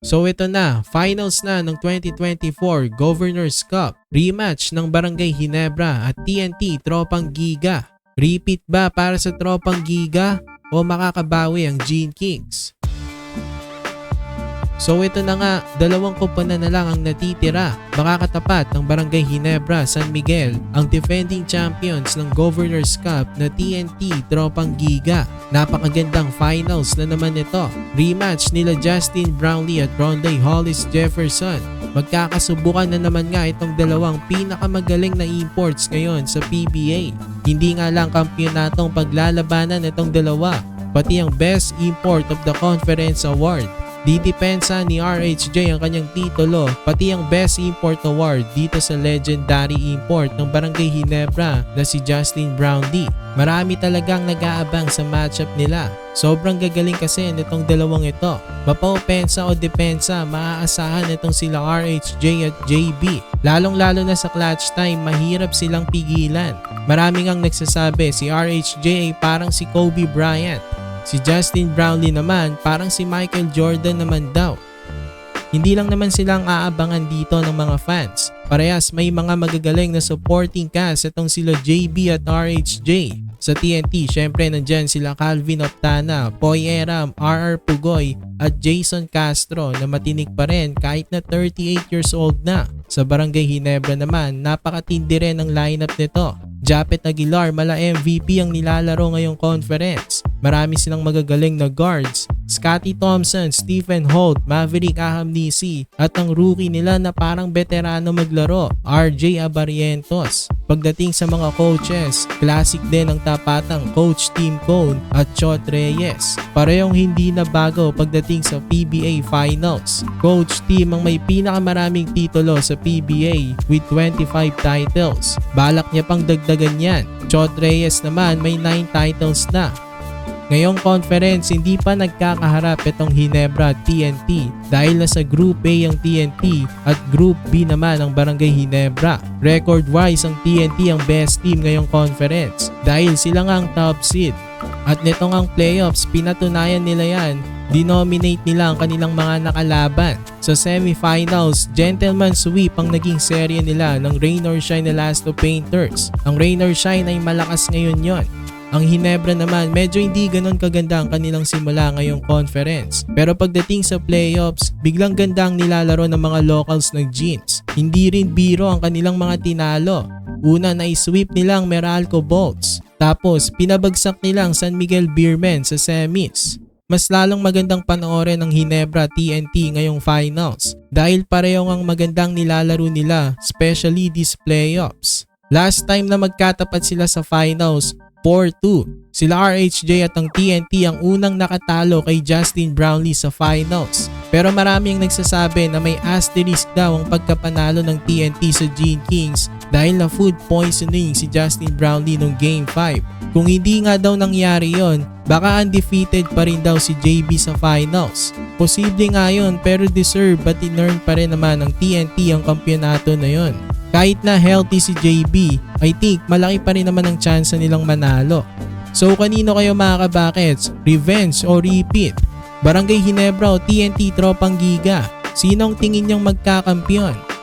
So ito na, finals na ng 2024 Governors Cup. Rematch ng Barangay Ginebra at TNT Tropang Giga. Repeat ba para sa Tropang Giga o makakabawi ang Gene Kings? So ito na nga, dalawang koponan na lang ang natitira. Makakatapat ng Barangay Ginebra San Miguel ang defending champions ng Governors Cup na TNT Tropang Giga. Napakagandang finals na naman ito. Rematch nila Justin Brownlee at Ronday Hollis Jefferson. Magkakasubukan na naman nga itong dalawang pinakamagaling na imports ngayon sa PBA. Hindi nga lang kampyonatong paglalabanan itong dalawa, pati ang Best Import of the Conference Award. Didepensa ni RHJ ang kanyang titulo, pati ang Best Import Award dito sa legendary import ng Barangay Ginebra na si Justin Brownlee. Marami talagang nag-aabang sa matchup nila. Sobrang gagaling kasi nitong dalawang ito. Mapa-opensa o depensa, maaasahan itong sila RHJ at JB. Lalong-lalo na sa clutch time, mahirap silang pigilan. Maraming ang nagsasabi si RHJ ay parang si Kobe Bryant. Si Justin Brownlee naman parang si Michael Jordan naman daw. Hindi lang naman silang aabangan dito ng mga fans. Parehas may mga magagaling na supporting cast itong sila JB at RHJ. Sa TNT, syempre nandyan sila Calvin Optana, Poy Eram, RR Pugoy at Jason Castro na matinik pa rin kahit na 38 years old na. Sa Barangay Ginebra naman, napakatindi rin ang lineup nito. Japet Aguilar, mala MVP ang nilalaro ngayong conference. Marami silang magagaling na guards. Scotty Thompson, Stephen Holt, Maverick Ahamnisi at ang rookie nila na parang veterano maglaro, RJ Abarientos. Pagdating sa mga coaches, classic din ang tapatang Coach Tim Cone at Chot Reyes. Parehong hindi na bago pagdating sa PBA Finals. Coach Tim ang may pinakamaraming titulo sa PBA with 25 titles. Balak niya pang dagdagan yan. Chot Reyes naman may 9 titles na. Ngayong conference, hindi pa nagkakaharap itong Ginebra at TNT dahil nasa Group A ang TNT at Group B naman ang Barangay Ginebra. Record-wise, ang TNT ang best team ngayong conference dahil sila nga ang top seed. At nitong ang playoffs, pinatunayan nila yan. Dinominate nila ang kanilang mga nakalaban. Sa semifinals, gentleman sweep ang naging serye nila ng Rain or Shine Elasto Painters. Ang Rain or Shine ay malakas ngayon yon. Ang Ginebra naman medyo hindi ganon kaganda ang kanilang simula ngayong conference. Pero pagdating sa playoffs, biglang ganda ang nilalaro ng mga locals ng Genes. Hindi rin biro ang kanilang mga tinalo. Una na i-sweep nilang Meralco Bolts. Tapos pinabagsak nilang San Miguel Beermen sa semis. Mas lalong magandang panoorin ng Ginebra TNT ngayong finals dahil parehong ang magandang nilalaro nila, especially these playoffs. Last time na magkatapat sila sa finals, 4-2. Sila RHJ at ang TNT ang unang nakatalo kay Justin Brownlee sa finals. Pero marami ang nagsasabi na may asterisk daw ang pagkapanalo ng TNT sa Gene Kings dahil na food poisoning si Justin Brownlee noong Game 5. Kung hindi nga daw nangyari yon, baka undefeated pa rin daw si JB sa finals. Posible nga yun pero deserve but in-earn pa rin naman ng TNT ang kampyonato na yon. Kahit na healthy si JB, I think malaki pa rin naman ang chance nilang manalo. So kanino kayo mga kabakets? Revenge o repeat? Barangay Ginebra o TNT Tropang Giga? Sinong tingin niyong magkakampiyon?